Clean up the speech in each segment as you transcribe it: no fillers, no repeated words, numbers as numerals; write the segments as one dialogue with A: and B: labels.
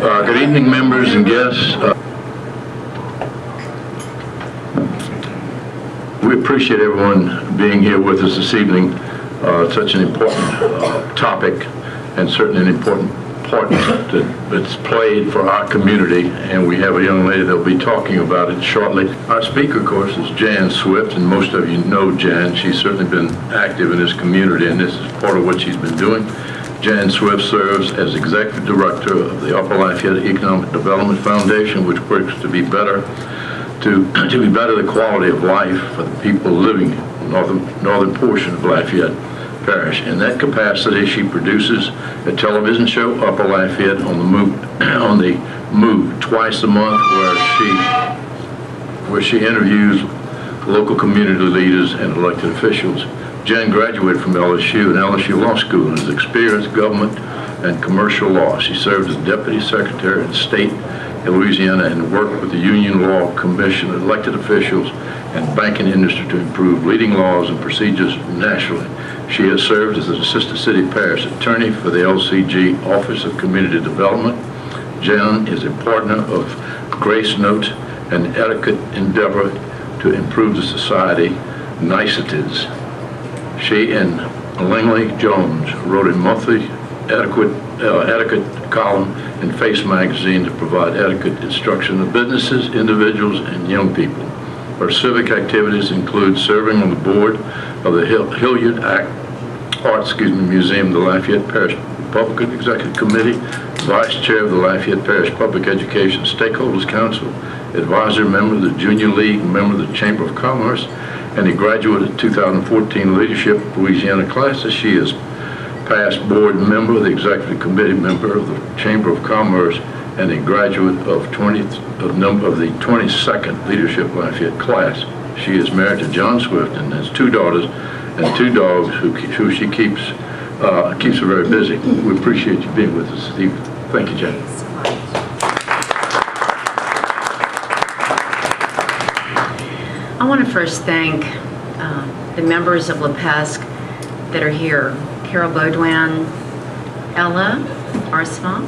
A: Good evening, members and guests. We appreciate everyone being here with us this evening. Such an important topic and certainly an important part that's played for our community, and we have a young lady that will be talking about it shortly. Our speaker, of course, is JanSwift, and most of you know Jan. She's certainly been active in this community, and this is part of what she's been doing. JanSwift serves as Executive Director of the Upper Lafayette Development Foundation, which works to be better the quality of life for the people living in the northern portion of Lafayette Parish. In that capacity, she produces a television show, Upper Lafayette on the Move, twice a month, where she interviews local community leaders and elected officials. Jan graduated from LSU and LSU Law School and has experienced government and commercial law. She served as Deputy Secretary of State in Louisiana and worked with the Union Law Commission, elected officials, and banking industry to improve leading laws and procedures nationally. She has served as an Assistant City Parish Attorney for the LCG Office of Community Development. Jan is a partner of Grace Note, an etiquette endeavor to improve the society niceties. She and Langley Jones wrote a monthly etiquette column in Face magazine to provide etiquette instruction to businesses, individuals, and young people. Her civic activities include serving on the board of the Hilliard Museum, the Lafayette Parish Republican Executive Committee, Vice Chair of the Lafayette Parish Public Education Stakeholders Council, advisor member of the Junior League, member of the Chamber of Commerce, and a graduate of 2014 Leadership Louisiana classes. She is past board member of the Executive Committee, member of the Chamber of Commerce, and a graduate of the 22nd Leadership Lafayette class. She is married to JanSwift and has 2 daughters and 2 dogs who she keeps her very busy. We appreciate you being with us, Steve. Thank you, Jan.
B: I want to first thank the members of LaPesc that are here. Carol Baudouin, Ella Arsenal,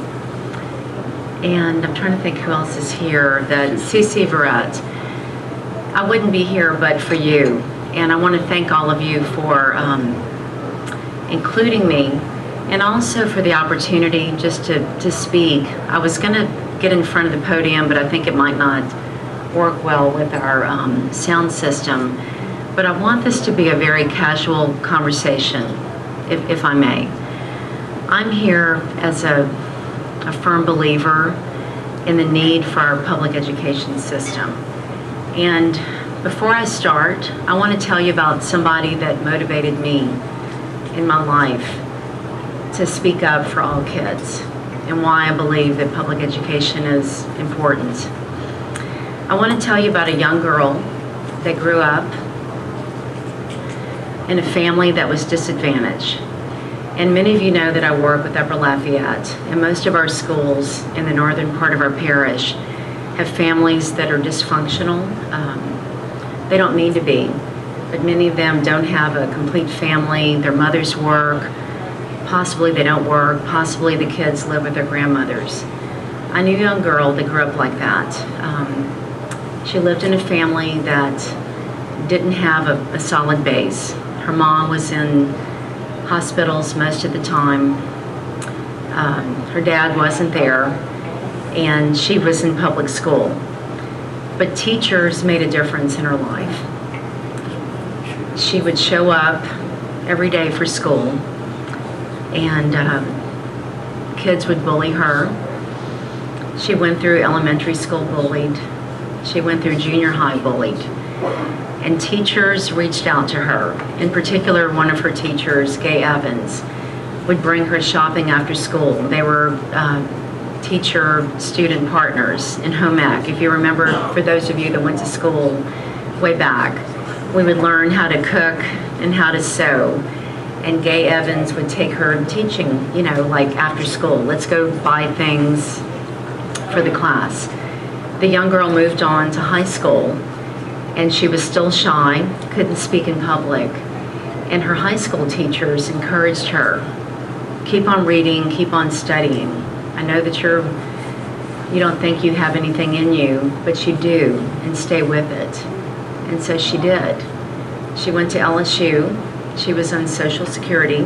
B: and I'm trying to think who else is here, that CC Verrett. I wouldn't be here but for you, and I want to thank all of you for including me, and also for the opportunity just to speak. I was going to get in front of the podium, but I think it might not work well with our sound system. But I want this to be a very casual conversation, if I may. I'm here as a firm believer in the need for our public education system. And before I start, I want to tell you about somebody that motivated me in my life to speak up for all kids and why I believe that public education is important. I want to tell you about a young girl that grew up in a family that was disadvantaged. And many of you know that I work with Upper Lafayette, and most of our schools in the northern part of our parish have families that are dysfunctional. They don't need to be, but many of them don't have a complete family. Their mothers work, possibly they don't work, possibly the kids live with their grandmothers. I knew a young girl that grew up like that. She lived in a family that didn't have a solid base. Her mom was in hospitals most of the time. Her dad wasn't there, and she was in public school. But teachers made a difference in her life. She would show up every day for school, and kids would bully her. She went through elementary school bullied. She went through junior high bullied. And teachers reached out to her. In particular, one of her teachers, Gay Evans, would bring her shopping after school. They were teacher-student partners in home ec. If you remember, for those of you that went to school way back, we would learn how to cook and how to sew. And Gay Evans would take her teaching, like after school. Let's go buy things for the class. The young girl moved on to high school, and she was still shy, couldn't speak in public. And her high school teachers encouraged her, keep on reading, keep on studying. I know that you're You don't think you have anything in you, but you do, and stay with it. And so she did. She went to LSU. She was on Social Security,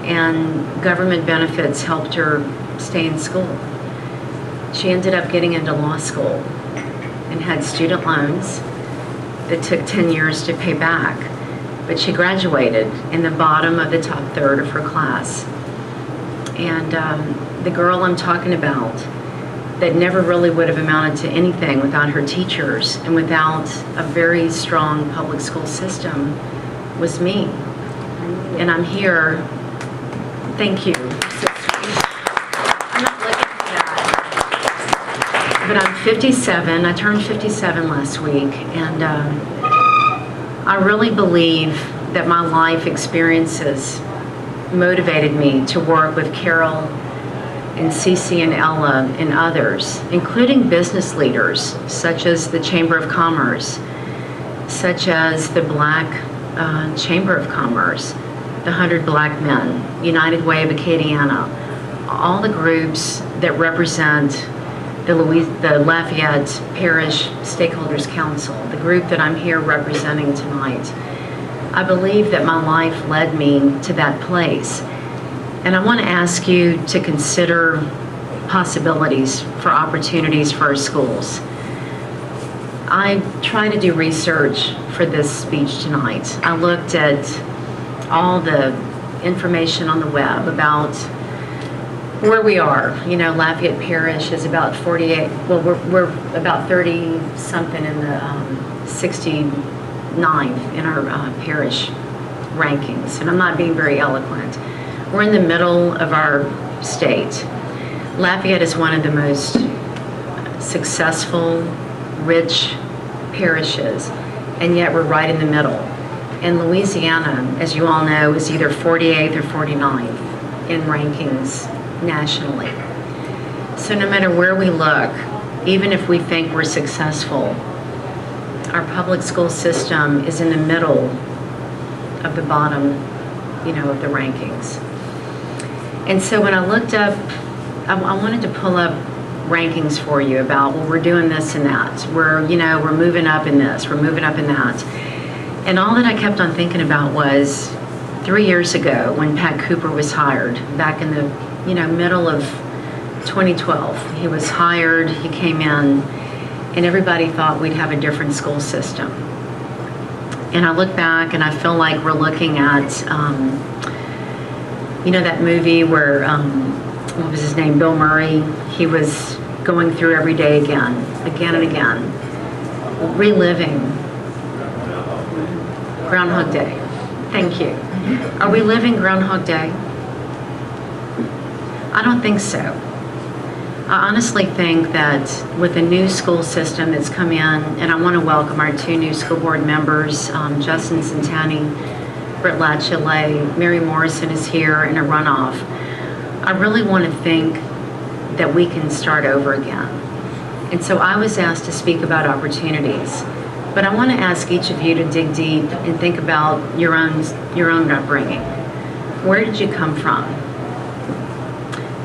B: and government benefits helped her stay in school. She ended up getting into law school and had student loans that took 10 years to pay back. But she graduated in the bottom of the top third of her class. And the girl I'm talking about that never really would have amounted to anything without her teachers and without a very strong public school system was me. And I'm here. Thank you. I'm not looking for that. But I'm 57. I turned 57 last week. And I really believe that my life experiences motivated me to work with Carol and Cece and Ella and others, including business leaders such as the Chamber of Commerce, such as the Black Chamber of Commerce, the 100 Black Men, United Way of Acadiana, all the groups that represent the Lafayette Parish Stakeholders Council, the group that I'm here representing tonight. I believe that my life led me to that place. And I want to ask you to consider possibilities for opportunities for our schools. I tried to do research for this speech tonight. I looked at all the information on the web about where we are. You know, Lafayette Parish is about 48, well, we're about 30 something in the 69th in our parish rankings. And I'm not being very eloquent. We're in the middle of our state. Lafayette is one of the most successful, rich parishes, and yet we're right in the middle. And Louisiana, as you all know, is either 48th or 49th in rankings nationally. So no matter where we look, even if we think we're successful, our public school system is in the middle of the bottom, you know, of the rankings. And so when I looked up, I wanted to pull up rankings for you about, well, we're doing this and that. We're moving up in this, we're moving up in that. And all that I kept on thinking about was 3 years ago when Pat Cooper was hired, back in the, middle of 2012. He was hired, he came in, and everybody thought we'd have a different school system. And I look back and I feel like we're looking at, that movie where, what was his name, Bill Murray, he was going through every day again and again, reliving Groundhog Day. Thank you. Are we living Groundhog Day? I don't think so. I honestly think that with the new school system that's come in, and I want to welcome our 2 new school board members, Justin Centani, Britt Latchley, Mary Morrison is here in a runoff. I really want to think that we can start over again. And so I was asked to speak about opportunities, but I want to ask each of you to dig deep and think about your own upbringing. Where did you come from?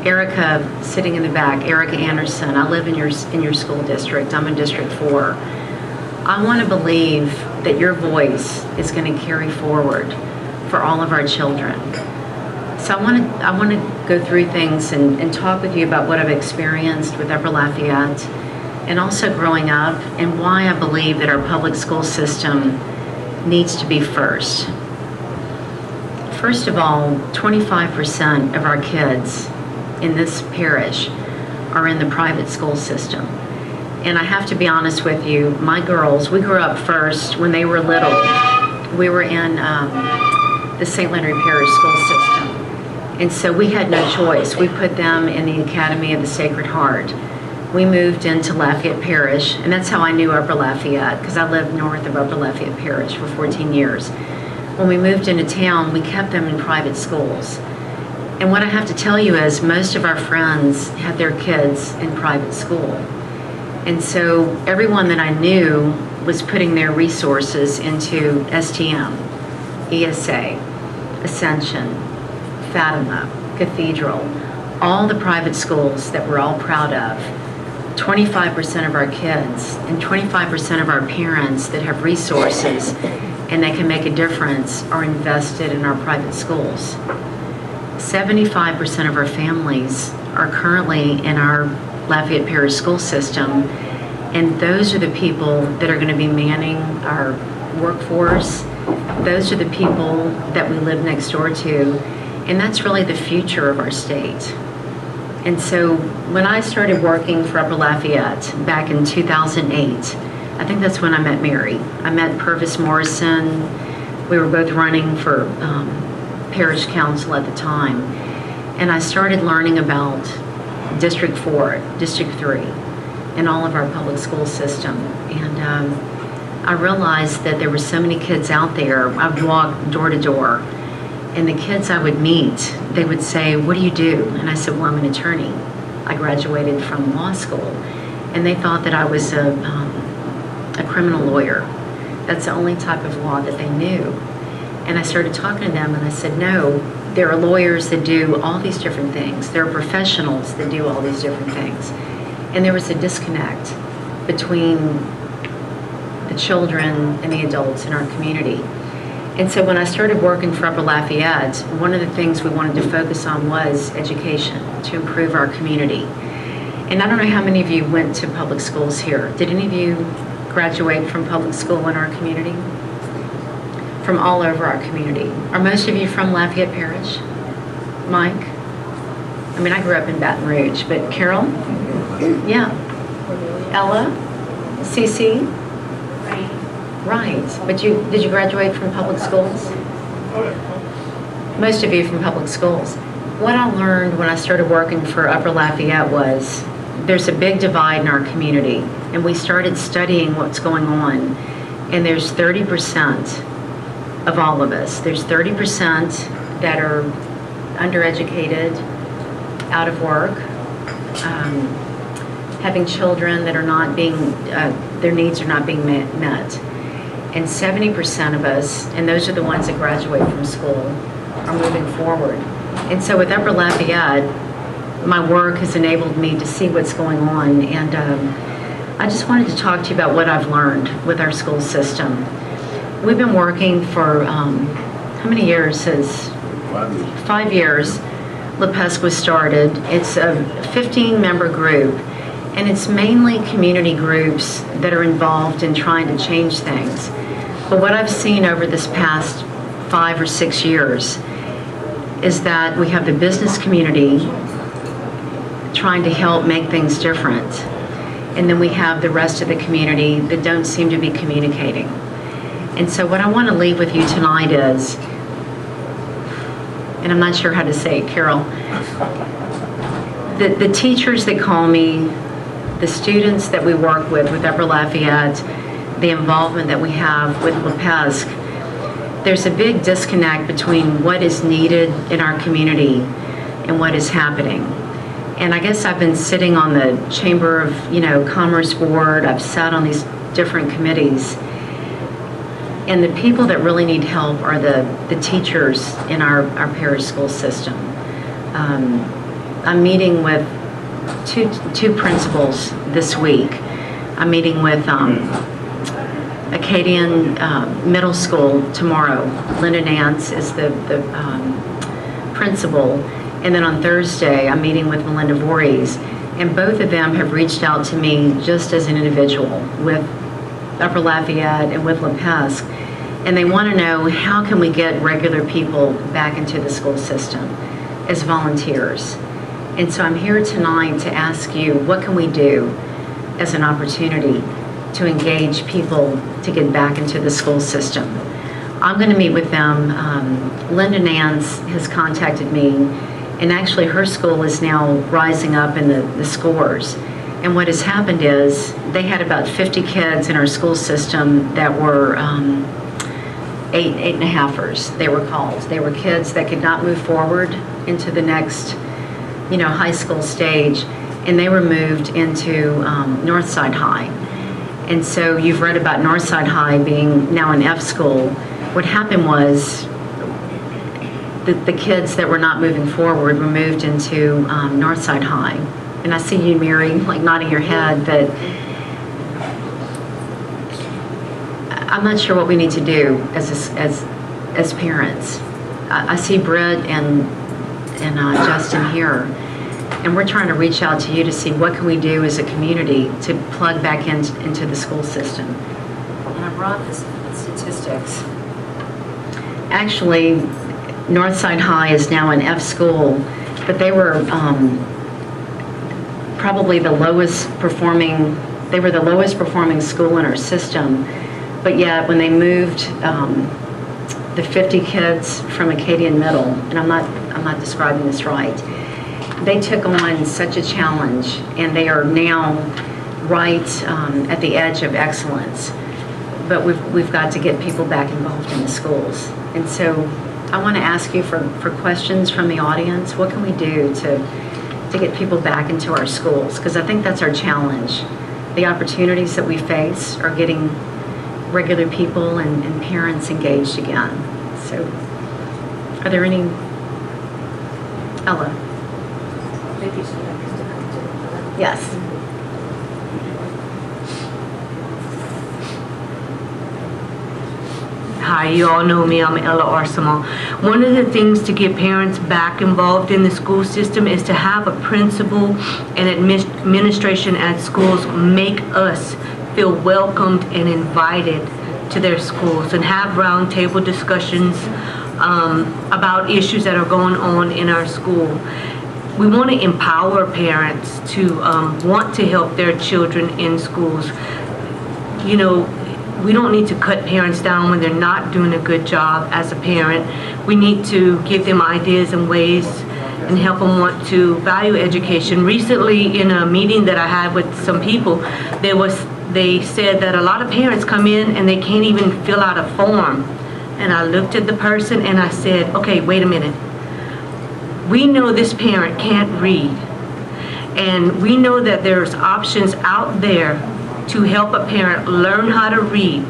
B: Erica, sitting in the back, Erica Anderson, I live in your school district. I'm in District 4. I want to believe that your voice is going to carry forward for all of our children. So I want to go through things and talk with you about what I've experienced with Upper Lafayette and also growing up and why I believe that our public school system needs to be first. First of all, 25% of our kids in this parish are in the private school system. And I have to be honest with you, my girls, we grew up first when they were little. We were in the St. Leonard Parish School System. And so we had no choice. We put them in the Academy of the Sacred Heart. We moved into Lafayette Parish, and that's how I knew Upper Lafayette, because I lived north of Upper Lafayette Parish for 14 years. When we moved into town, we kept them in private schools. And what I have to tell you is most of our friends had their kids in private school. And so everyone that I knew was putting their resources into STM, ESA, Ascension, Fatima, Cathedral, all the private schools that we're all proud of, 25% of our kids and 25% of our parents that have resources and they can make a difference are invested in our private schools. 75% of our families are currently in our Lafayette Parish School System, and those are the people that are going to be manning our workforce. Those are the people that we live next door to, and that's really the future of our state. And so when I started working for Upper Lafayette back in 2008, I think that's when I met Mary. I met Purvis Morrison. We were both running for parish council at the time. And I started learning about District 4, District 3, and all of our public school system. And I realized that there were so many kids out there. I would walk door to door, and the kids I would meet, they would say, "What do you do?" And I said, "Well, I'm an attorney. I graduated from law school." And they thought that I was a criminal lawyer. That's the only type of law that they knew. And I started talking to them, and I said, "No, there are lawyers that do all these different things. There are professionals that do all these different things." And there was a disconnect between the children and the adults in our community. And so when I started working for Upper Lafayette, one of the things we wanted to focus on was education to improve our community. And I don't know how many of you went to public schools here. Did any of you graduate from public school in our community? From all over our community. Are most of you from Lafayette Parish? Mike? I mean, I grew up in Baton Rouge, but Carol? Yeah. Ella? CC? Right. But did you graduate from public schools? Most of you from public schools. What I learned when I started working for Upper Lafayette was there's a big divide in our community, and we started studying what's going on, and there's 30% of all of us. There's 30% that are undereducated, out of work, having children that are not being, their needs are not being met. And 70% of us, and those are the ones that graduate from school, are moving forward. And so with Upper Lafayette, my work has enabled me to see what's going on. And I just wanted to talk to you about what I've learned with our school system. We've been working for, how many years? 5 years. LaPesc was started. It's a 15-member group, and it's mainly community groups that are involved in trying to change things. But what I've seen over this past 5 or 6 years is that we have the business community trying to help make things different, and then we have the rest of the community that don't seem to be communicating. And so what I want to leave with you tonight is, and I'm not sure how to say it, Carol, the teachers that call me, the students that we work with Upper Lafayette, the involvement that we have with LaPesc, there's a big disconnect between what is needed in our community and what is happening. And I guess I've been sitting on the Chamber of Commerce Board, I've sat on these different committees, and the people that really need help are the teachers in our parish school system. I'm meeting with two principals this week. I'm meeting with Acadian Middle School tomorrow. Linda Nance is the principal. And then on Thursday, I'm meeting with Melinda Voorhees. And both of them have reached out to me just as an individual with Upper Lafayette and with LaPesc. And they want to know, how can we get regular people back into the school system as volunteers? And so I'm here tonight to ask you, what can we do as an opportunity to engage people to get back into the school system? I'm going to meet with them. Linda Nance has contacted me, and actually her school is now rising up in the scores. And what has happened is they had about 50 kids in our school system that were eight and a halfers, they were called. They were kids that could not move forward into the next, high school stage, and they were moved into Northside High. And so you've read about Northside High being now an F school. What happened was the kids that were not moving forward were moved into Northside High. And I see you, Mary, like nodding your head, but I'm not sure what we need to do as parents. I see Britt and Justin here, and we're trying to reach out to you to see what can we do as a community to plug back into the school system. And I brought the statistics. Actually, Northside High is now an F school, but they were probably the lowest performing. They were the lowest performing school in our system, but yet when they moved the 50 kids from Acadian Middle, and I'm not describing this right, they took on such a challenge, and they are now right at the edge of excellence. But we've got to get people back involved in the schools, and so I want to ask you for questions from the audience. What can we do to get people back into our schools? Because I think that's our challenge. The opportunities that we face are getting regular people and parents engaged again. So, are there any? Ella? Yes.
C: Hi, you all know me, I'm Ella Arsenal. One of the things to get parents back involved in the school system is to have a principal and administration at schools make us feel welcomed and invited to their schools, and have roundtable discussions about issues that are going on in our school. We want to empower parents to want to help their children in schools. You know, we don't need to cut parents down when they're not doing a good job as a parent. We need to give them ideas and ways and help them want to value education. Recently, in a meeting that I had with some people, they said that a lot of parents come in and they can't even fill out a form. And I looked at the person and I said, okay, wait a minute. We know this parent can't read. And we know that there's options out there to help a parent learn how to read.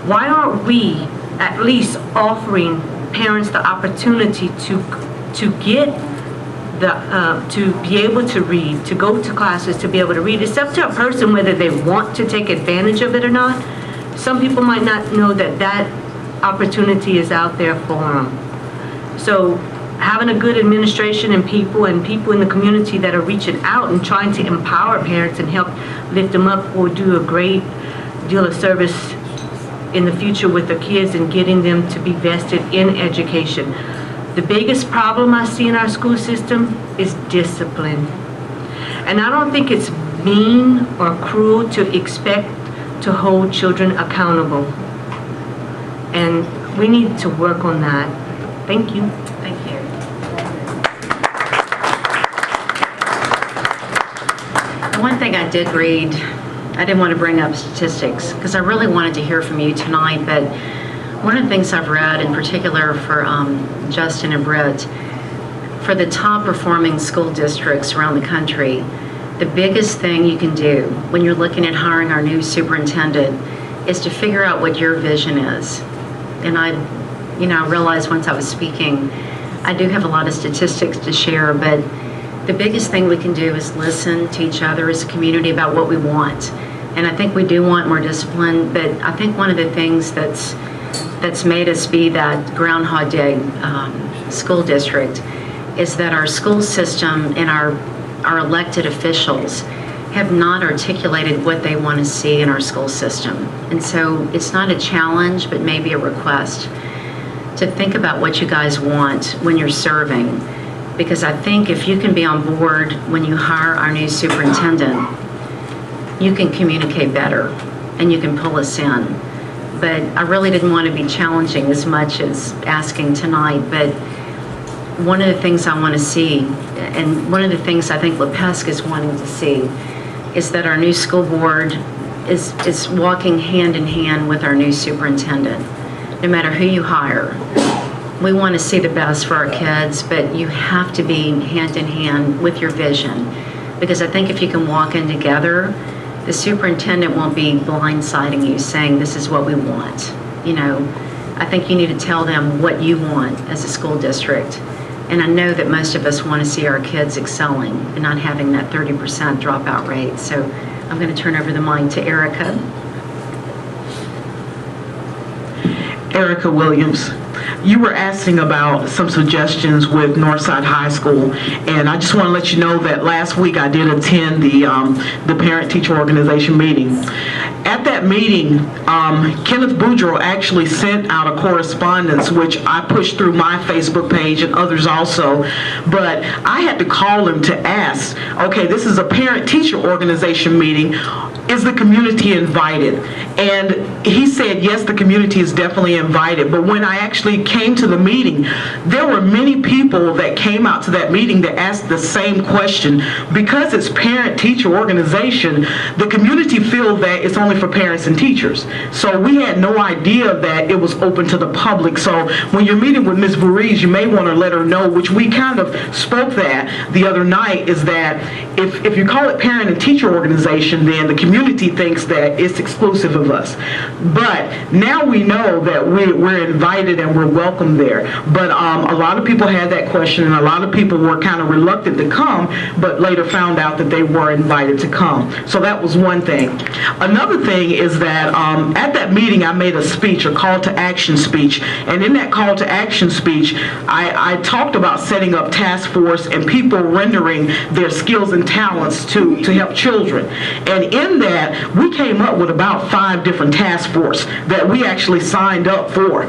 C: Why aren't we at least offering parents the opportunity to get to be able to read, to go to classes, to be able to read? It's up to a person whether they want to take advantage of it or not. Some people might not know that that opportunity is out there for them. So having a good administration and people in the community that are reaching out and trying to empower parents and help lift them up will do a great deal of service in the future with the kids and getting them to be vested in education. The biggest problem I see in our school system is discipline. And I don't think it's mean or cruel to expect to hold children accountable. And we need to work on that. Thank you.
B: Thank you. One thing I did read, I didn't want to bring up statistics because I really wanted to hear from you tonight, but one of the things I've read in particular for Justin and Britt, for the top performing school districts around the country, the biggest thing you can do when you're looking at hiring our new superintendent is to figure out what your vision is. And I realized once I was speaking, I do have a lot of statistics to share, but the biggest thing we can do is listen to each other as a community about what we want. And I think we do want more discipline, but I think one of the things that's made us be that Groundhog Day school district is that our school system and our elected officials have not articulated what they want to see in our school system. And so it's not a challenge, but maybe a request to think about what you guys want when you're serving. Because I think if you can be on board when you hire our new superintendent, you can communicate better and you can pull us in. But I really didn't want to be challenging as much as asking tonight. But one of the things I want to see, and one of the things I think LePesque is wanting to see, is that our new school board is walking hand in hand with our new superintendent. No matter who you hire, we want to see the best for our kids, but you have to be hand in hand with your vision. Because I think if you can walk in together, the superintendent won't be blindsiding you saying, this is what we want. I think you need to tell them what you want as a school district. And I know that most of us want to see our kids excelling and not having that 30% dropout rate. So I'm going to turn over the mic to Erica.
D: Erica Williams. You were asking about some suggestions with Northside High School, and I just want to let you know that last week I did attend the parent-teacher organization meeting. At that meeting, Kenneth Boudreaux actually sent out a correspondence, which I pushed through my Facebook page and others also, but I had to call him to ask, okay, this is a parent-teacher organization meeting, is the community invited? And he said, yes, the community is definitely invited, but when I actually came to the meeting, there were many people that came out to that meeting that asked the same question. Because it's parent-teacher organization, the community feel that it's only for parents and teachers. So we had no idea that it was open to the public. So when you're meeting with Ms. Voorhees, you may want to let her know, which we kind of spoke that the other night, is that if you call it parent and teacher organization, then the community thinks that it's exclusive of us. But now we know that we're invited and we're welcome there. But a lot of people had that question, and a lot of people were kind of reluctant to come, but later found out that they were invited to come. So that was one thing. Another thing is that at that meeting I made a speech, a call to action speech, and in that call to action speech I talked about setting up task force and people rendering their skills and talents to help children. And in that, we came up with about 5 different task force that we actually signed up for.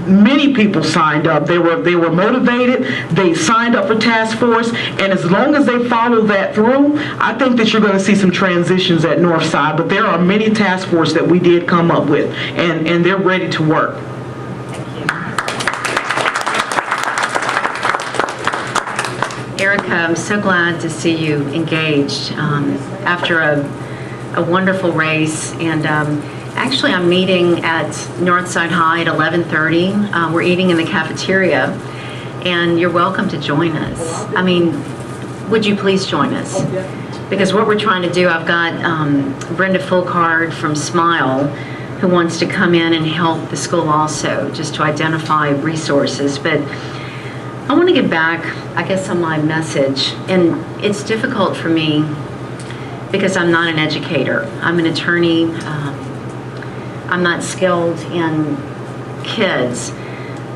D: Many people signed up. They were motivated. They signed up for task force, and as long as they follow that through, I think that you're going to see some transitions at Northside. But there are many task force that we did come up with, and they're ready to work.
B: Erica, I'm so glad to see you engaged after a wonderful race. And actually, I'm meeting at Northside High at 11:30. We're eating in the cafeteria, and you're welcome to join us. I mean, would you please join us? Because what we're trying to do, I've got Brenda Fulcard from Smile, who wants to come in and help the school also, just to identify resources. But I want to get back, I guess, on my message. And it's difficult for me because I'm not an educator. I'm an attorney. I'm not skilled in kids,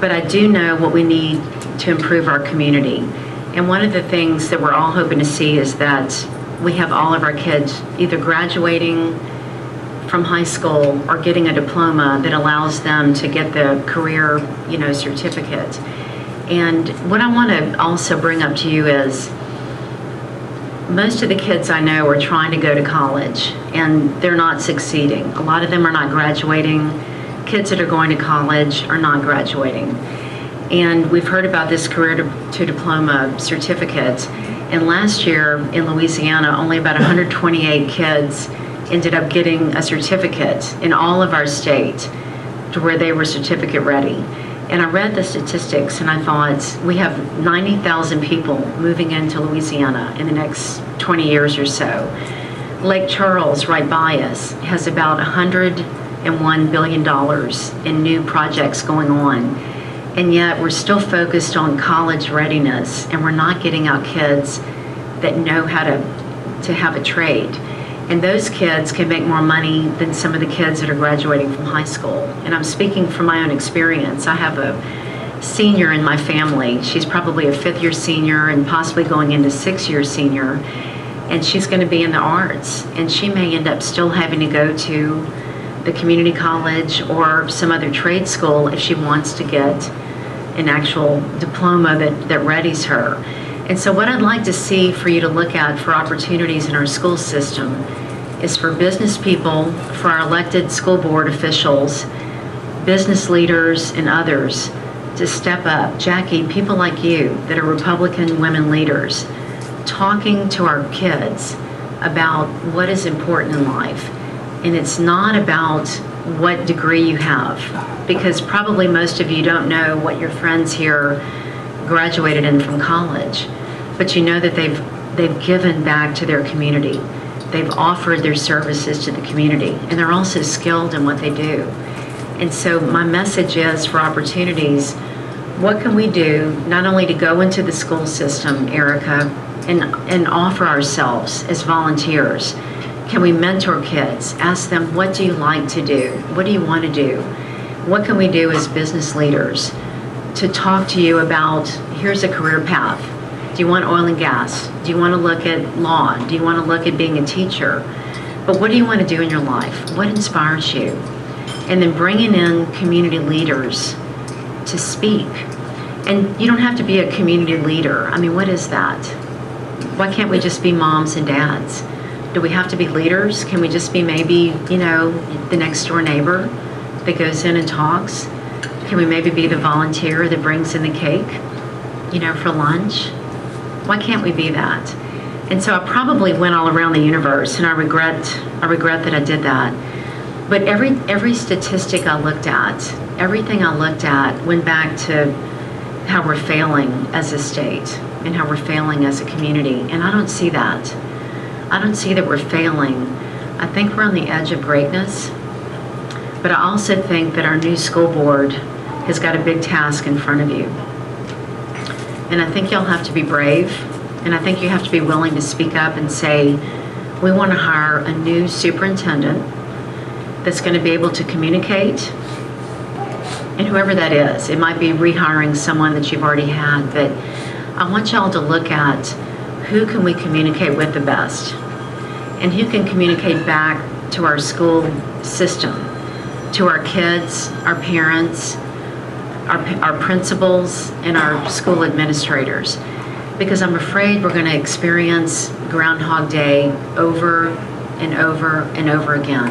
B: but I do know what we need to improve our community. And one of the things that we're all hoping to see is that we have all of our kids either graduating from high school or getting a diploma that allows them to get the career, certificate. And what I want to also bring up to you is most of the kids I know are trying to go to college and they're not succeeding. A lot of them are not graduating. Kids that are going to college are not graduating. And we've heard about this career to diploma certificate. And last year in Louisiana, only about 128 kids ended up getting a certificate in all of our state to where they were certificate ready. And I read the statistics and I thought, we have 90,000 people moving into Louisiana in the next 20 years or so. Lake Charles, right by us, has about $101 billion in new projects going on. And yet we're still focused on college readiness, and we're not getting out kids that know how to have a trade. And those kids can make more money than some of the kids that are graduating from high school. And I'm speaking from my own experience. I have a senior in my family. She's probably a 5th-year senior and possibly going into 6th-year senior. And she's going to be in the arts. And she may end up still having to go to the community college or some other trade school if she wants to get an actual diploma that readies her. And so what I'd like to see for you to look at for opportunities in our school system is for business people, for our elected school board officials, business leaders, and others to step up. Jackie, people like you that are Republican women leaders, talking to our kids about what is important in life. And it's not about what degree you have, because probably most of you don't know what your friends here graduated in from college, but you know that they've given back to their community. They've offered their services to the community, and they're also skilled in what they do. And so my message is for opportunities, what can we do not only to go into the school system, Erica, and offer ourselves as volunteers? Can we mentor kids? Ask them, what do you like to do? What do you want to do? What can we do as business leaders to talk to you about, here's a career path. Do you want oil and gas? Do you want to look at law? Do you want to look at being a teacher? But what do you want to do in your life? What inspires you? And then bringing in community leaders to speak. And you don't have to be a community leader. I mean, what is that? Why can't we just be moms and dads? Do we have to be leaders? Can we just be maybe, the next door neighbor that goes in and talks? Can we maybe be the volunteer that brings in the cake, for lunch? Why can't we be that? And so I probably went all around the universe, and I regret that I did that. But every statistic I looked at, everything I looked at went back to how we're failing as a state and how we're failing as a community. And I don't see that. I don't see that we're failing. I think we're on the edge of greatness. But I also think that our new school board has got a big task in front of you. And I think y'all have to be brave. And I think you have to be willing to speak up and say, we want to hire a new superintendent that's going to be able to communicate. And whoever that is, it might be rehiring someone that you've already had, but I want y'all to look at who can we communicate with the best and who can communicate back to our school system, to our kids, our parents, our principals, and our school administrators. Because I'm afraid we're going to experience Groundhog Day over and over and over again.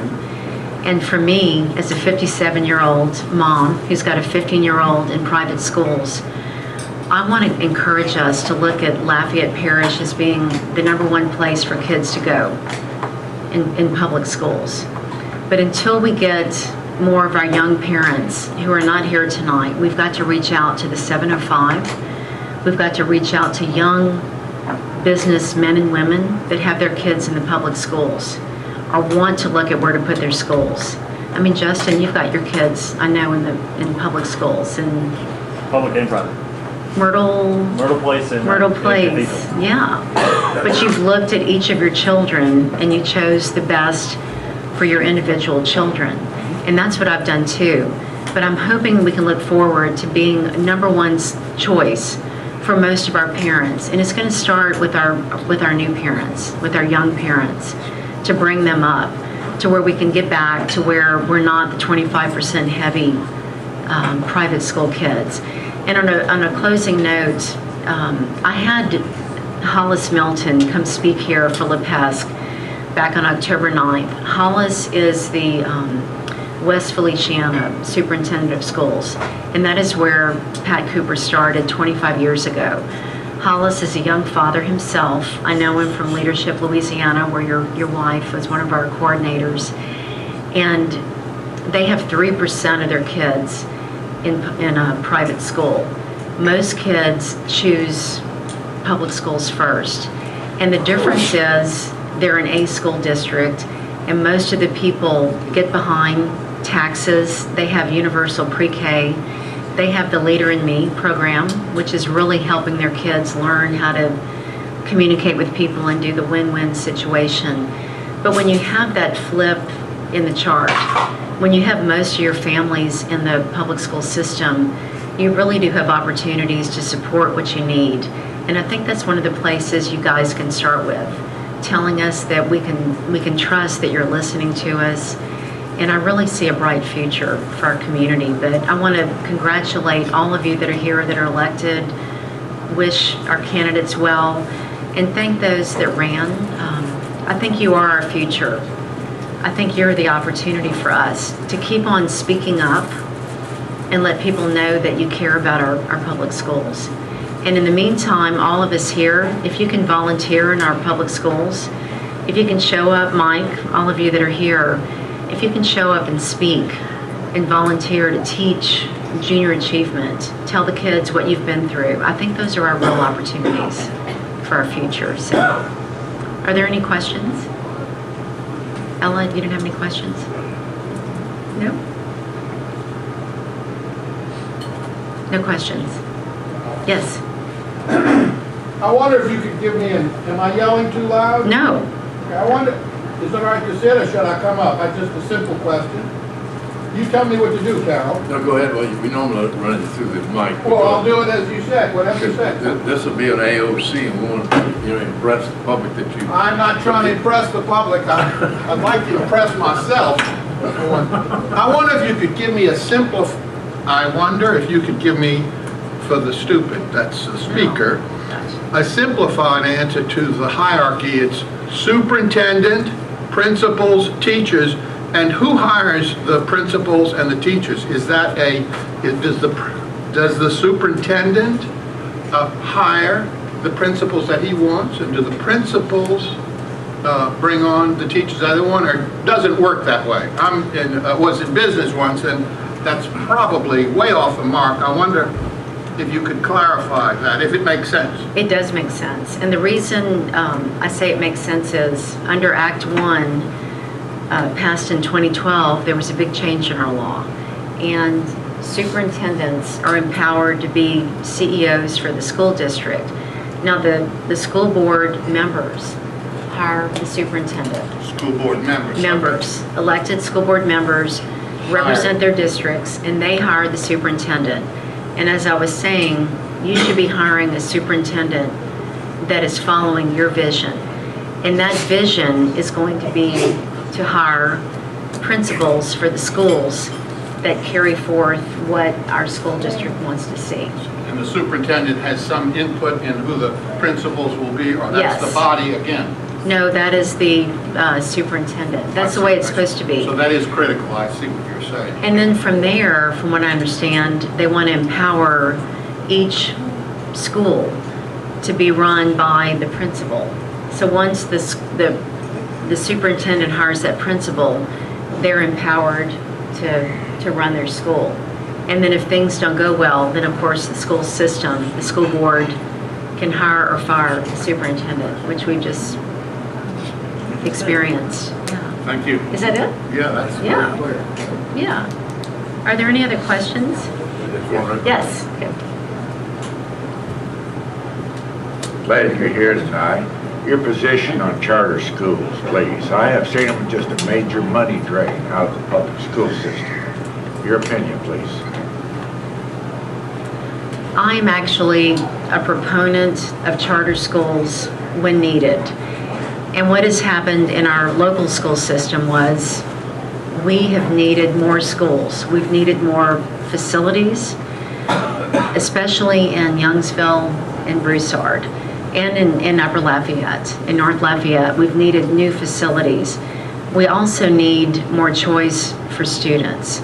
B: And for me, as a 57-year-old mom who's got a 15-year-old in private schools, I want to encourage us to look at Lafayette Parish as being the #1 place for kids to go in public schools. But until we get more of our young parents who are not here tonight, we've got to reach out to the 705. We've got to reach out to young business men and women that have their kids in the public schools or want to look at where to put their schools. I mean, Justin, you've got your kids, I know, in public schools in
E: Public and private.
B: Myrtle
E: Place and
B: Myrtle Place, yeah. But you've looked at each of your children and you chose the best for your individual children. And that's what I've done too. But I'm hoping we can look forward to being #1 choice for most of our parents. And it's going to start with our new parents, with our young parents, to bring them up to where we can get back to where we're not the 25% heavy private school kids. And on a closing note, I had Hollis Milton come speak here for LaPesque back on October 9th. Hollis is the West Feliciana Superintendent of Schools, and that is where Pat Cooper started 25 years ago. Hollis is a young father himself. I know him from Leadership Louisiana, where your wife was one of our coordinators. And they have 3% of their kids in a private school. Most kids choose public schools first. And the difference is they're an A school district, and most of the people get behind taxes. They have universal pre-K. They have the Leader in Me program, which is really helping their kids learn how to communicate with people and do the win-win situation. But when you have that flip in the chart, when you have most of your families in the public school system, you really do have opportunities to support what you need. And I think that's one of the places you guys can start with, telling us that we can trust that you're listening to us. And I really see a bright future for our community. But I want to congratulate all of you that are here that are elected, wish our candidates well, and thank those that ran. I think you are our future. I think you're the opportunity for us to keep on speaking up and let people know that you care about our public schools. And in the meantime, all of us here, if you can volunteer in our public schools, if you can show up, Mike, all of you that are here, if you can show up and speak and volunteer to teach junior achievement, tell the kids what you've been through, I think those are our real opportunities for our future. So, are there any questions? Ella, you don't have any questions? No? No questions? Yes?
E: I wonder if you could give me am I yelling too loud?
B: No.
E: Okay, I wonder, is it all right to sit or should I come up? That's just a simple question. You tell me what to do, Carol.
A: No, go ahead. Well, we normally run it through this mic.
E: Well, I'll do it as you said, whatever you said.
A: This will be an AOC, and we want to impress the public that you.
E: I'm not trying to impress the public. I'd like to impress myself. I wonder if you could give me I wonder if you could give me, for the stupid, that's the speaker, a simplified answer to the hierarchy. It's superintendent, principals, teachers, and who hires the principals and the teachers? Is that does the superintendent hire the principals that he wants, and do the principals bring on the teachers that they want, or does it work that way? Was in business once, and that's probably way off the mark. I wonder if you could clarify that, if it makes sense.
B: It does make sense. And the reason I say it makes sense is under Act 1, passed in 2012, there was a big change in our law. And superintendents are empowered to be CEOs for the school district. Now, the school board members hire the superintendent.
E: School board members.
B: Members, elected school board members represent their districts, and they hire the superintendent. And as I was saying, you should be hiring a superintendent that is following your vision. And that vision is going to be to hire principals for the schools that carry forth what our school district wants to see.
E: And the superintendent has some input in who the principals will be, or that's
B: Yes.
E: the body again?
B: No, that is the superintendent. That's the way it's supposed to be.
E: So that is critical, I see what you're saying.
B: And then from there, from what I understand, they want to empower each school to be run by the principal. So once the superintendent hires that principal, they're empowered to run their school. And then if things don't go well, then of course the school system, the school board can hire or fire the superintendent, which we just experienced. Yeah.
E: Thank you.
B: Is that it?
E: Yeah, that's
B: Yeah.
E: very clear.
B: Yeah. Are there any other questions? Yes. Okay.
F: Glad you're here tonight. Your position on charter schools, please. I have seen them just a major money drain out of the public school system. Your opinion, please.
B: I'm actually a proponent of charter schools when needed. And what has happened in our local school system was we have needed more schools. We've needed more facilities, especially in Youngsville and Broussard, and in Upper Lafayette. In North Lafayette, we've needed new facilities. We also need more choice for students.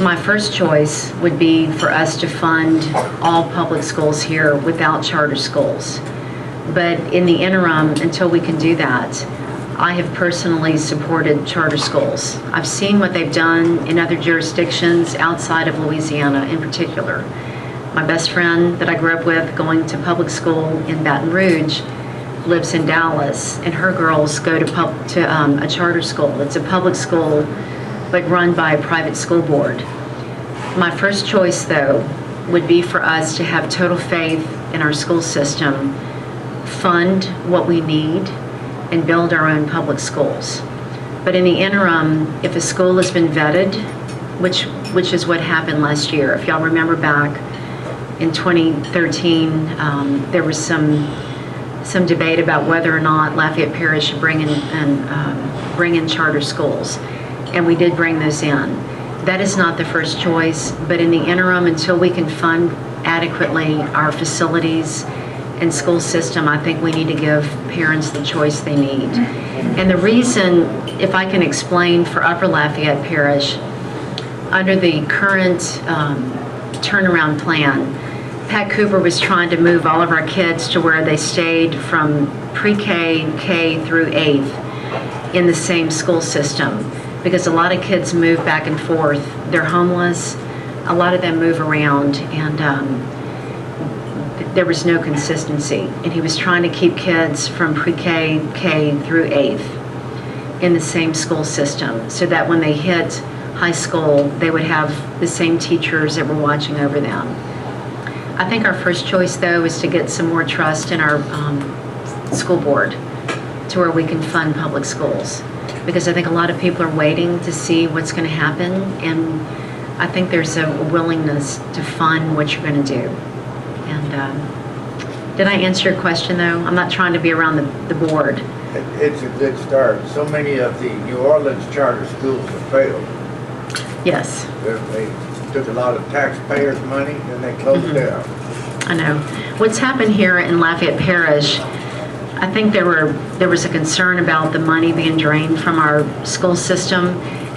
B: My first choice would be for us to fund all public schools here without charter schools. But in the interim, until we can do that, I have personally supported charter schools. I've seen what they've done in other jurisdictions outside of Louisiana in particular. My best friend that I grew up with going to public school in Baton Rouge lives in Dallas, and her girls go to a charter school. It's a public school, but run by a private school board. My first choice, though, would be for us to have total faith in our school system, fund what we need, and build our own public schools. But in the interim, if a school has been vetted, which is what happened last year, if y'all remember back in 2013, there was some debate about whether or not Lafayette Parish should bring in charter schools, and we did bring those in. That is not the first choice, but in the interim, until we can fund adequately our facilities and school system, I think we need to give parents the choice they need. And the reason, if I can explain for Upper Lafayette Parish, under the current turnaround plan, Pat Cooper was trying to move all of our kids to where they stayed from pre-K, K through 8th in the same school system, because a lot of kids move back and forth. They're homeless. A lot of them move around, and there was no consistency. And he was trying to keep kids from pre-K, K through 8th in the same school system, so that when they hit high school, they would have the same teachers that were watching over them. I think our first choice, though, is to get some more trust in our school board to where we can fund public schools. Because I think a lot of people are waiting to see what's going to happen, and I think there's a willingness to fund what you're going to do. And did I answer your question, though? I'm not trying to be around the board.
F: It's a good start. So many of the New Orleans charter schools have failed.
B: Yes.
F: They took a lot of taxpayers' money and they closed down.
B: I know. What's happened here in Lafayette Parish, I think there was a concern about the money being drained from our school system,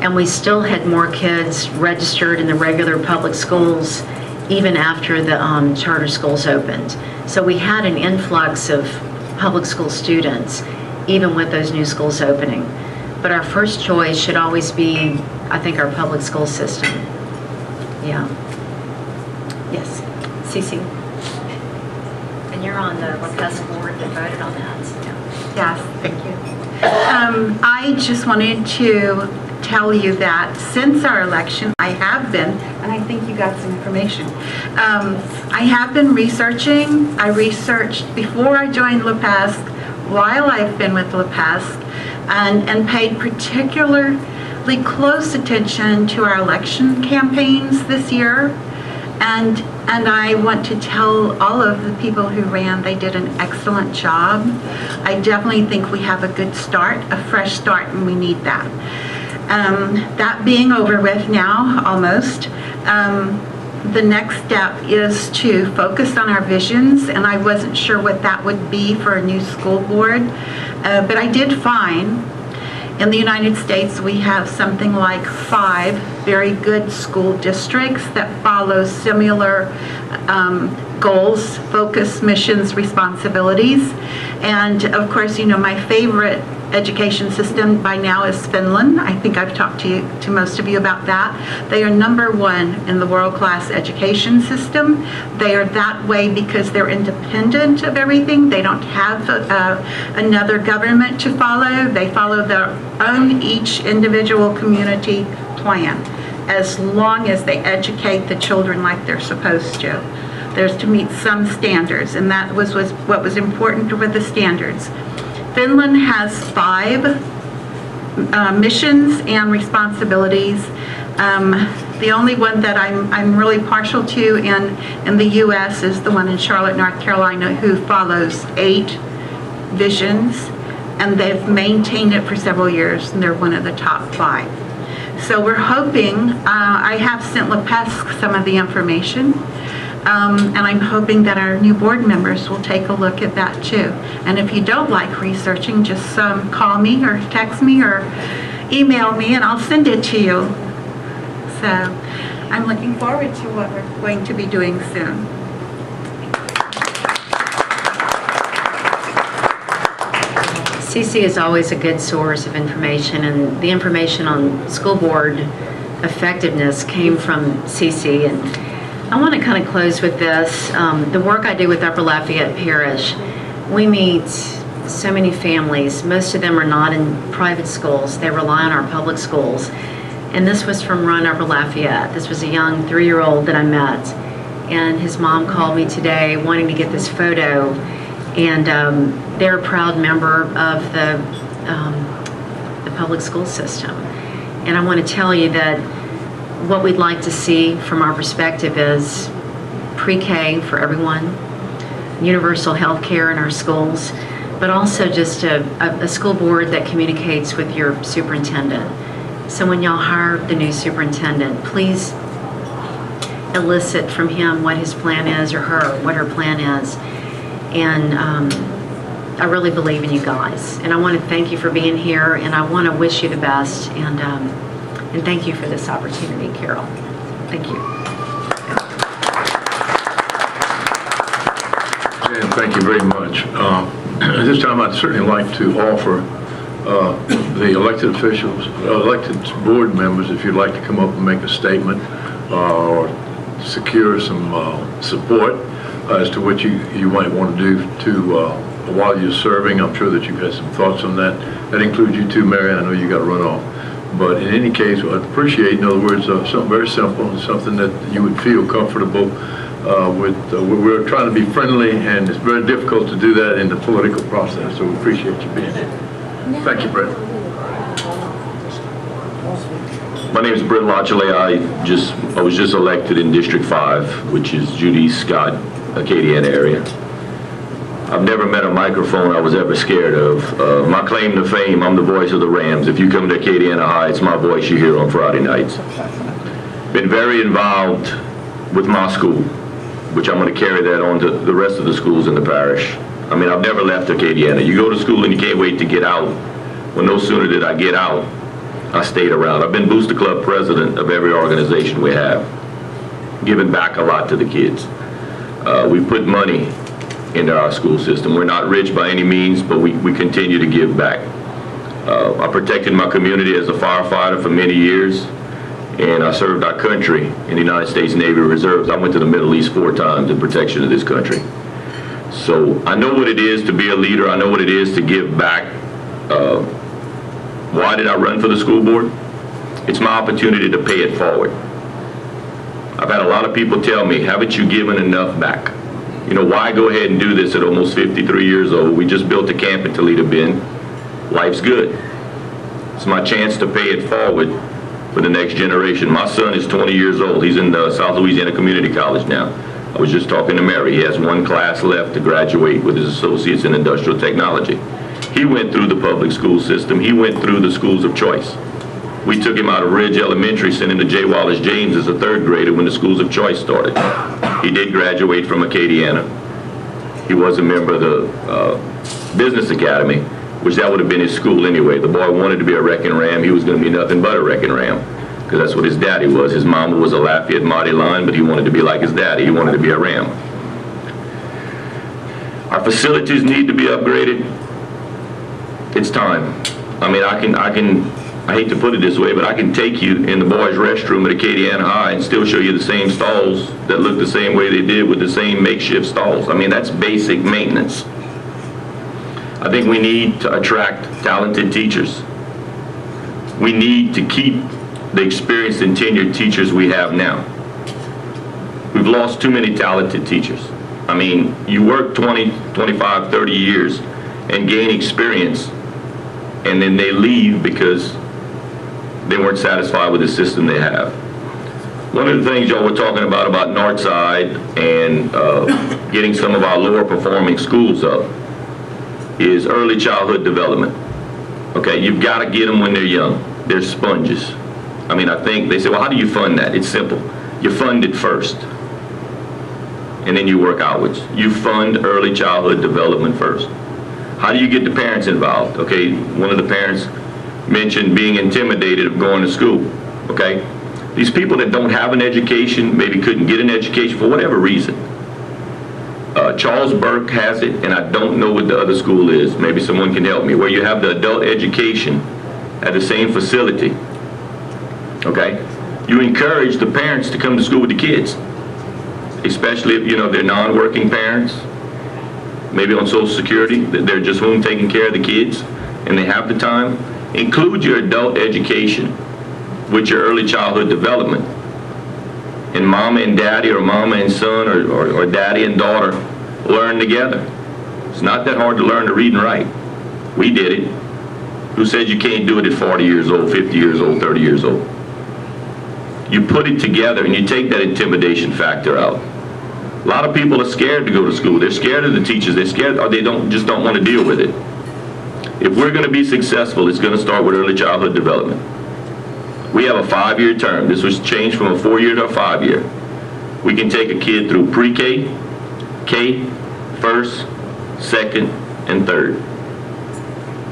B: and we still had more kids registered in the regular public schools even after the charter schools opened. So we had an influx of public school students even with those new schools opening. But our first choice should always be, I think, our public school system. Yeah. Yes. Cece?
G: And you're on the LaPesque board that voted on that.
H: Yes, thank you. I just wanted to tell you that since our election, I have been, and I think you got some information, I have been researching. I researched before I joined LaPesque, while I've been with LaPesque, and paid particularly close attention to our election campaigns this year. And I want to tell all of the people who ran, they did an excellent job. I definitely think we have a good start, a fresh start, and we need that. That being over with now, almost, the next step is to focus on our visions, and I wasn't sure what that would be for a new school board, but I did find in the United States we have something like 5 very good school districts that follow similar goals, focus, missions, responsibilities. And of course, you know, my favorite education system by now is Finland. I think I've talked to most of you about that. They are #1 in the world-class education system. They are that way because they're independent of everything. They don't have another government to follow. They follow their own, each individual community plan, as long as they educate the children like they're supposed to. There's to meet some standards, and that was what was important with the standards. Finland has 5 missions and responsibilities. The only one that I'm really partial to in the U.S. is the one in Charlotte, North Carolina, who follows 8 visions, and they've maintained it for several years, and they're one of the top 5. So we're hoping, I have sent LaPesque some of the information, and I'm hoping that our new board members will take a look at that too. And if you don't like researching, just call me or text me or email me and I'll send it to you. So I'm looking forward to what we're going to be doing soon.
B: CC is always a good source of information, and the information on school board effectiveness came from CC. And I want to kind of close with this. The work I do with Upper Lafayette Parish, we meet so many families. Most of them are not in private schools. They rely on our public schools. And this was from Run Upper Lafayette. This was a young 3-year-old that I met. And his mom called me today wanting to get this photo. And they're a proud member of the public school system. And I want to tell you that what we'd like to see from our perspective is pre-K for everyone, universal health care in our schools, but also just a school board that communicates with your superintendent. So when y'all hire the new superintendent, please elicit from him what his plan is, or her, what her plan is. And I really believe in you guys. And I want to thank you for being here, and I want to wish you the best. And thank you for this opportunity, Carol. Thank you.
A: Jan, thank you very much. At this time, I'd certainly like to offer the elected officials, elected board members, if you'd like to come up and make a statement or secure some support as to what you might want to do while you're serving. I'm sure that you've had some thoughts on that. That includes you too, Mary. I know you got to run off. But in any case, I'd appreciate, in other words, something very simple, and something that you would feel comfortable with. We're trying to be friendly, and it's very difficult to do that in the political process, so we appreciate you being here. Thank you, Brett.
I: My name is Brett Lachele. I was just elected in District 5, which is Judy Scott, Acadiana area. I've never met a microphone I was ever scared of. My claim to fame, I'm the voice of the Rams. If you come to Acadiana High, it's my voice you hear on Friday nights. Been very involved with my school, which I'm going to carry that on to the rest of the schools in the parish. I mean, I've never left Acadiana. You go to school and you can't wait to get out. Well, no sooner did I get out, I stayed around. I've been Booster Club president of every organization we have, giving back a lot to the kids. We put money into our school system. We're not rich by any means, but we continue to give back. I protected my community as a firefighter for many years, and I served our country in the United States Navy Reserves. I went to the Middle East 4 times in protection of this country. So I know what it is to be a leader. I know what it is to give back. Why did I run for the school board? It's my opportunity to pay it forward. I've had a lot of people tell me, haven't you given enough back? You know, why go ahead and do this at almost 53 years old? We just built a camp in Toledo Bend. Life's good. It's my chance to pay it forward for the next generation. My son is 20 years old. He's in South Louisiana Community College now. I was just talking to Mary. He has 1 class left to graduate with his associates in industrial technology. He went through the public school system. He went through the schools of choice. We took him out of Ridge Elementary, sent him to J. Wallace James as a 3rd grader when the schools of choice started. He did graduate from Acadiana. He was a member of the Business Academy, which that would have been his school anyway. The boy wanted to be a wrecking ram. He was going to be nothing but a wrecking ram, because that's what his daddy was. His mama was a Lafayette Marty line, but he wanted to be like his daddy. He wanted to be a ram. Our facilities need to be upgraded. It's time. I mean, I hate to put it this way, but I can take you in the boys' restroom at Acadiana High and still show you the same stalls that look the same way they did with the same makeshift stalls. I mean, that's basic maintenance. I think we need to attract talented teachers. We need to keep the experienced and tenured teachers we have now. We've lost too many talented teachers. I mean, you work 20, 25, 30 years and gain experience, and then they leave because they weren't satisfied with the system they have. One of the things y'all were talking about Northside and getting some of our lower performing schools up is early childhood development. Okay, you've got to get them when they're young. They're sponges. I mean, I think they say, well, how do you fund that? It's simple. You fund it first, and then you work outwards. You fund early childhood development first. How do you get the parents involved? Okay, one of the parents mentioned being intimidated of going to school. Okay, these people that don't have an education, maybe couldn't get an education for whatever reason. Charles Burke has it, and I don't know what the other school is. Maybe someone can help me. Where you have the adult education at the same facility. Okay, you encourage the parents to come to school with the kids, especially if they're non-working parents, maybe on Social Security. They're just home taking care of the kids, and they have the time. Include your adult education with your early childhood development. And mama and daddy, or mama and son, or daddy and daughter learn together. It's not that hard to learn to read and write. We did it. Who said you can't do it at 40 years old, 50 years old, 30 years old? You put it together and you take that intimidation factor out. A lot of people are scared to go to school. They're scared of the teachers. They're scared, or they just don't want to deal with it. If we're going to be successful, it's going to start with early childhood development. We have a 5-year term. This was changed from a 4-year to a 5-year. We can take a kid through pre-K, K, first, second, and third.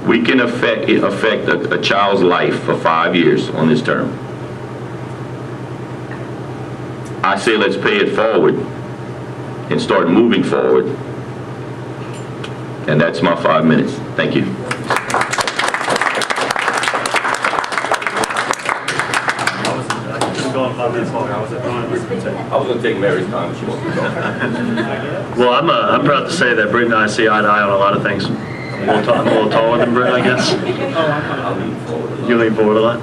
I: We can affect a child's life for 5 years on this term. I say let's pay it forward and start moving forward. And that's my 5 minutes. Thank you. I was going to take Mary's time if she wants to go.
J: Well, I'm proud to say that Britt and I see eye to eye on a lot of things. I'm a little taller than Britt, I guess. You lean forward a lot.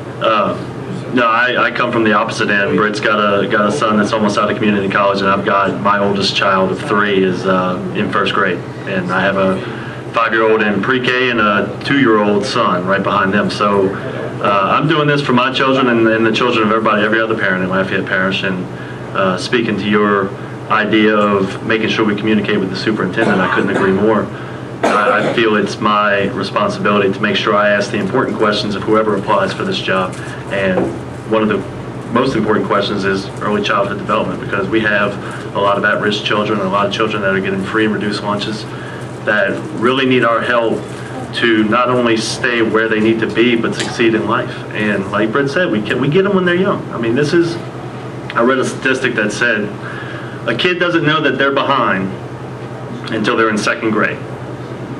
J: No, I come from the opposite end. Britt's got a son that's almost out of community college, and I've got my oldest child of 3 is in first grade, and I have a 5-year-old in pre-K and a 2-year-old son right behind them. So I'm doing this for my children and the children of every other parent in Lafayette Parish, and speaking to your idea of making sure we communicate with the superintendent, I couldn't agree more. I feel it's my responsibility to make sure I ask the important questions of whoever applies for this job. And one of the most important questions is early childhood development, because we have a lot of at-risk children and a lot of children that are getting free and reduced lunches that really need our help to not only stay where they need to be, but succeed in life. And like Britt said, we get them when they're young. I mean, I read a statistic that said a kid doesn't know that they're behind until they're in 2nd grade.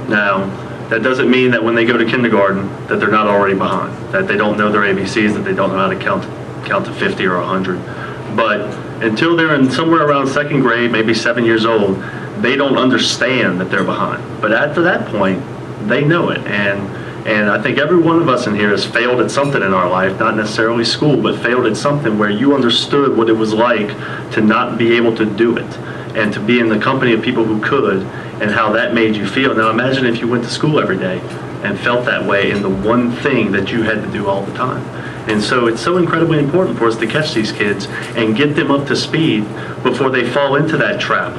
J: Now, that doesn't mean that when they go to kindergarten that they're not already behind, that they don't know their ABCs, that they don't know how to count to 50 or 100. But until they're in somewhere around 2nd grade, maybe 7 years old, they don't understand that they're behind. But after that point, they know it. And I think every one of us in here has failed at something in our life, not necessarily school, but failed at something where you understood what it was like to not be able to do it and to be in the company of people who could, and how that made you feel. Now imagine if you went to school every day and felt that way in the one thing that you had to do all the time. And so it's so incredibly important for us to catch these kids and get them up to speed before they fall into that trap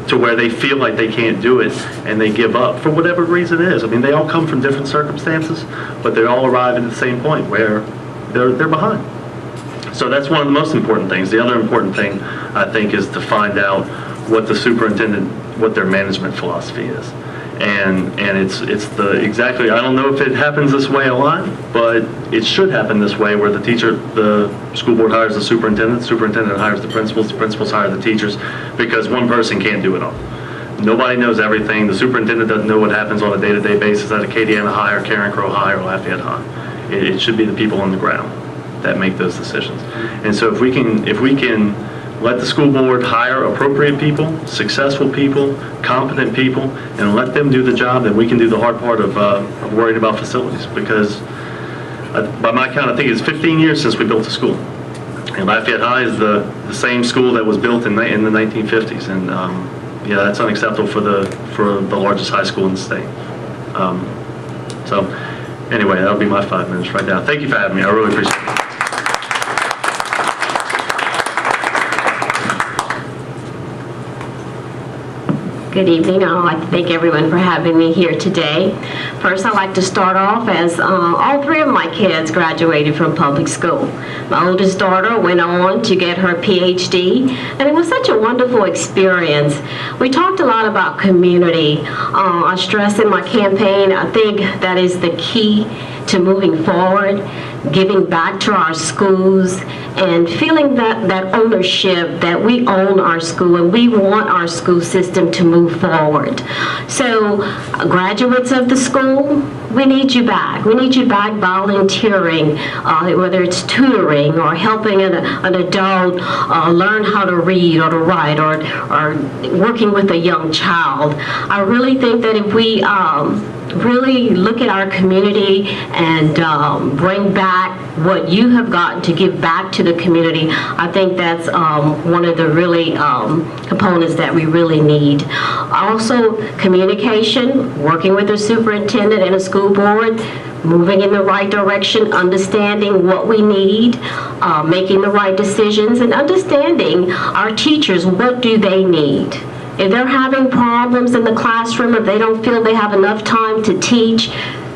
J: to where they feel like they can't do it and they give up for whatever reason it is. I mean, they all come from different circumstances, but they all arrive at the same point where they're behind. So that's one of the most important things. The other important thing, I think, is to find out what the superintendent, what their management philosophy is. And it's exactly, I don't know if it happens this way a lot, but it should happen this way, where the school board hires the superintendent hires the principals hire the teachers, because one person can't do it all. Nobody knows everything. The superintendent doesn't know what happens on a day-to-day basis at Acadiana High or Karen Crowe High or Lafayette High. It should be the people on the ground that make those decisions. And so if we can let the school board hire appropriate people, successful people, competent people, and let them do the job, then we can do the hard part of worrying about facilities. Because by my count, I think it's 15 years since we built a school. And Lafayette High is the same school that was built in the 1950s. And yeah, that's unacceptable for the largest high school in the state. So anyway, that'll be my 5 minutes right now. Thank you for having me. I really appreciate it.
K: Good evening. I'd like to thank everyone for having me here today. First, I'd like to start off as all 3 of my kids graduated from public school. My oldest daughter went on to get her PhD, and it was such a wonderful experience. We talked a lot about community. I stressed in my campaign, I think that is the key to moving forward, giving back to our schools, and feeling that ownership, that we own our school and we want our school system to move forward. So graduates of the school, we need you back. We need you back volunteering, whether it's tutoring or helping an adult learn how to read or to write, or working with a young child. I really think that if we really look at our community and bring back what you have gotten to give back to the community, I think that's one of the really components that we really need. Also, communication, working with the superintendent and a school board, moving in the right direction, understanding what we need, making the right decisions, and understanding our teachers, what do they need. If they're having problems in the classroom, if they don't feel they have enough time to teach,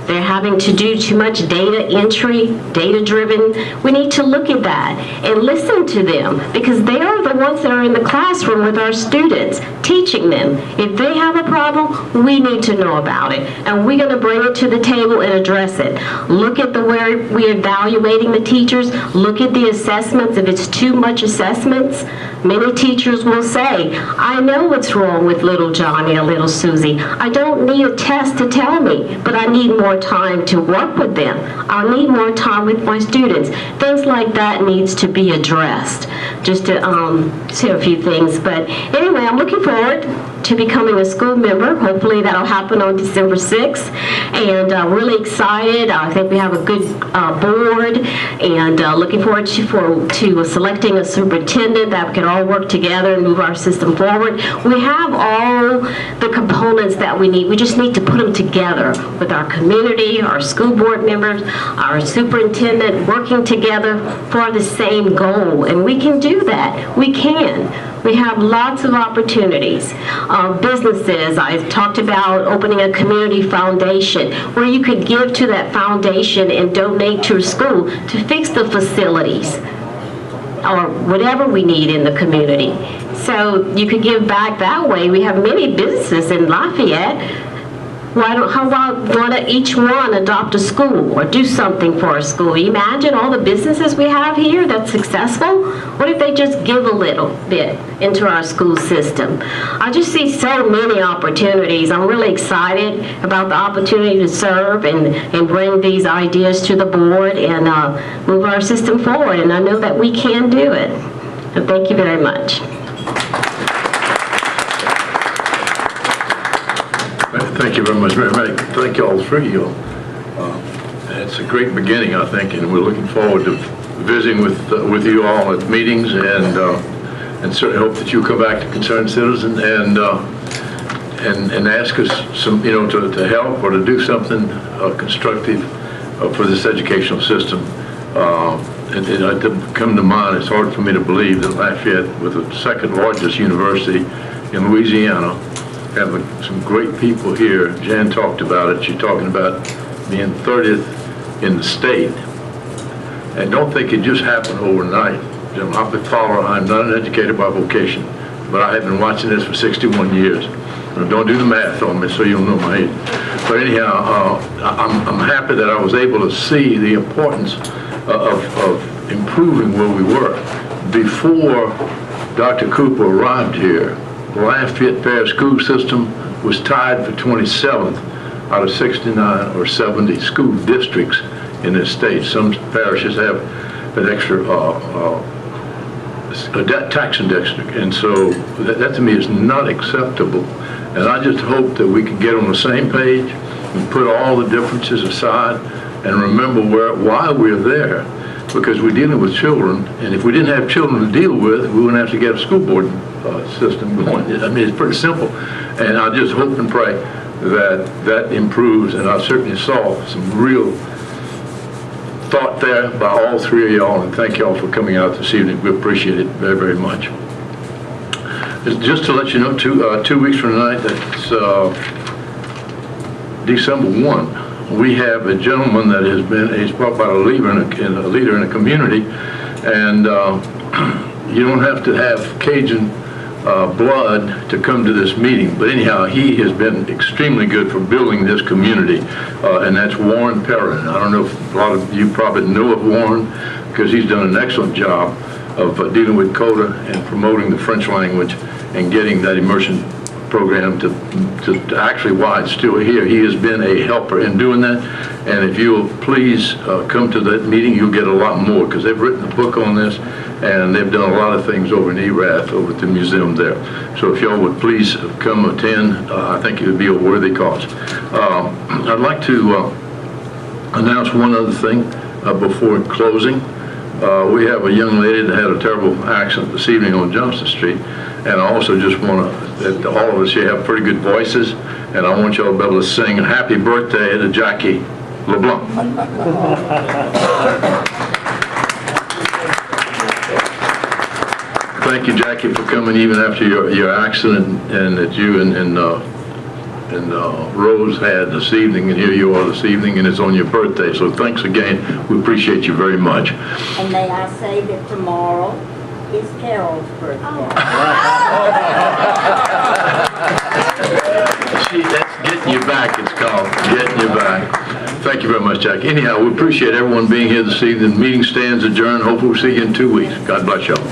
K: they're having to do too much data entry, data-driven, we need to look at that and listen to them, because they are the ones that are in the classroom with our students, teaching them. If they have a problem, we need to know about it, and we're going to bring it to the table and address it. Look at the way we're evaluating the teachers, look at the assessments. If it's too much assessments, many teachers will say, I know what's wrong with little Johnny or little Susie. I don't need a test to tell me, but I need more more time to work with them. I need more time with my students. Things like that needs to be addressed. Just to say a few things. But anyway, I'm looking forward to becoming a school member. Hopefully that'll happen on December 6th. And really excited. I think we have a good board, and looking forward to selecting a superintendent that we can all work together and move our system forward. We have all the components that we need. We just need to put them together with our community, our school board members, our superintendent, working together for the same goal. And we can do that. We can. We have lots of opportunities. Businesses, I've talked about opening a community foundation where you could give to that foundation and donate to a school to fix the facilities or whatever we need in the community. So you could give back that way. We have many businesses in Lafayette. How about each one adopt a school or do something for a school? You imagine all the businesses we have here that's successful? What if they just give a little bit into our school system? I just see so many opportunities. I'm really excited about the opportunity to serve and bring these ideas to the board and move our system forward. And I know that we can do it. So thank you very much.
A: Thank you very much. Thank you all three of you. It's a great beginning, I think, and we're looking forward to visiting with you all at meetings, and certainly hope that you come back to Concerned Citizen and ask us some, to help or to do something constructive for this educational system. And it come to mind, it's hard for me to believe that Lafayette, with the second largest university in Louisiana, have some great people here. Jan talked about it. She's talking about being 30th in the state. And don't think it just happened overnight. I'm a follower. I'm not an educator by vocation, but I have been watching this for 61 years. Don't do the math on me so you'll know my age. But anyhow, I'm happy that I was able to see the importance of improving where we were. Before Dr. Cooper arrived here, the Lafayette Parish School System was tied for 27th out of 69 or 70 school districts in this state. Some parishes have an extra taxing district, and so that to me is not acceptable. And I just hope that we can get on the same page and put all the differences aside and remember why we're there, because we're dealing with children, and if we didn't have children to deal with, we wouldn't have to get a school board system going. I mean, it's pretty simple, and I just hope and pray that improves, and I certainly saw some real thought there by all three of y'all, and thank y'all for coming out this evening. We appreciate it very, very much. Just to let you know, 2 weeks from tonight, that's December 1, we have a gentleman that he's brought by a leader in a community, and you don't have to have Cajun blood to come to this meeting, but anyhow, he has been extremely good for building this community, and that's Warren Perrin. I don't know if a lot of you probably know of Warren, because he's done an excellent job of dealing with CODA and promoting the French language and getting that immersion program to actually why it's still here. He has been a helper in doing that, and if you'll please come to that meeting, you'll get a lot more, because they've written a book on this, and they've done a lot of things over in Erath, over at the museum there. So if y'all would please come attend, I think it would be a worthy cause. I'd like to announce one other thing before closing. We have a young lady that had a terrible accident this evening on Johnson Street, and I also just want to, all of us here have pretty good voices, and I want y'all to be able to sing happy birthday to Jackie LeBlanc. Thank you, Jackie, for coming even after your accident, and that you and Rose had this evening, and here you are this evening, and it's on your birthday. So thanks again. We appreciate you very much.
L: And may I say that tomorrow is Carol's birthday.
A: That's getting you back, it's called. Getting you back. Thank you very much, Jack. Anyhow, we appreciate everyone being here this evening. The meeting stands adjourned. Hopefully we'll see you in 2 weeks. God bless y'all.